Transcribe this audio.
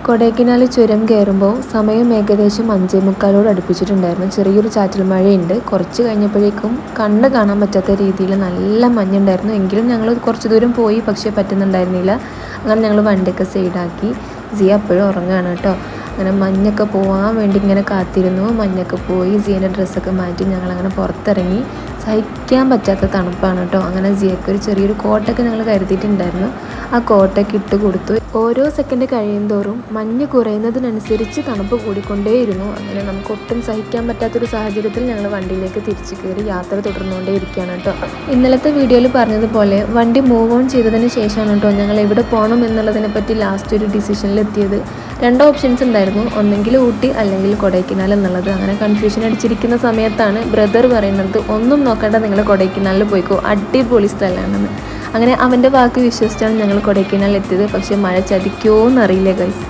കൊടൈക്കനാൽ ചുരം കയറുമ്പോൾ സമയം ഏകദേശം 5:45 അടുപ്പിച്ചിട്ടുണ്ടായിരുന്നു. ചെറിയൊരു ചാറ്റൽ മഴയുണ്ട്. കുറച്ച് കഴിഞ്ഞപ്പോഴേക്കും കണ്ണ് കാണാൻ പറ്റാത്ത രീതിയിൽ നല്ല മഞ്ഞുണ്ടായിരുന്നു. എങ്കിലും ഞങ്ങൾ കുറച്ച് ദൂരം പോയി, പക്ഷേ പറ്റുന്നുണ്ടായിരുന്നില്ല. അങ്ങനെ ഞങ്ങൾ വണ്ടിയൊക്കെ സൈഡാക്കി. സിയ അപ്പോഴും ഉറങ്ങുകയാണ് കേട്ടോ. അങ്ങനെ മഞ്ഞൊക്കെ പോകാൻ വേണ്ടി ഇങ്ങനെ കാത്തിരുന്നു. മഞ്ഞൊക്കെ പോയി സിയൻ്റെ ഡ്രസ്സൊക്കെ മാറ്റി ഞങ്ങളങ്ങനെ പുറത്തിറങ്ങി. സഹിക്കാൻ പറ്റാത്ത തണുപ്പാണ് കേട്ടോ. അങ്ങനെ സിയക്ക് ഒരു ചെറിയൊരു കോട്ടൊക്കെ ഞങ്ങൾ കരുതിയിട്ടുണ്ടായിരുന്നു. ആ കോട്ടൊക്കെ ഇട്ട് കൊടുത്തു. ഓരോ സെക്കൻഡ് കഴിയുന്തോറും മഞ്ഞ് കുറയുന്നതിനനുസരിച്ച് തണുപ്പ് കൂടിക്കൊണ്ടേയിരുന്നു. അങ്ങനെ നമുക്ക് ഒട്ടും സഹിക്കാൻ പറ്റാത്തൊരു സാഹചര്യത്തിൽ ഞങ്ങൾ വണ്ടിയിലേക്ക് തിരിച്ചു കയറി യാത്ര തുടർന്നുകൊണ്ടേ ഇരിക്കുകയാണ് കേട്ടോ. ഇന്നലത്തെ വീഡിയോയിൽ പറഞ്ഞതുപോലെ വണ്ടി മൂവ് ഓൺ ചെയ്തതിന് ശേഷമാണ് കേട്ടോ ഞങ്ങൾ എവിടെ പോകണം എന്നുള്ളതിനെ പറ്റി ലാസ്റ്റ് ഒരു ഡിസിഷനിലെത്തിയത്. 2 ഓപ്ഷൻസ് ഉണ്ടായിരുന്നു, ഒന്നെങ്കിൽ ഊട്ടി അല്ലെങ്കിൽ കൊടൈക്കനാൽ എന്നുള്ളത്. അങ്ങനെ കൺഫ്യൂഷൻ അടിച്ചിരിക്കുന്ന സമയത്താണ് ബ്രദർ പറയുന്നത്, ഒന്നും നോക്കണ്ട, നിങ്ങൾ കൊടൈക്കനാലിൽ പോയിക്കോ, അടിപൊളി സ്ഥലമാണെന്ന്. അങ്ങനെ അവൻ്റെ വാക്ക് വിശ്വസിച്ചാണ് ഞങ്ങൾ കൊടൈക്കനാൽ എത്തിയത്. പക്ഷേ മഴ ചതിക്കുമോ എന്നറിയില്ല ഗൈസ്.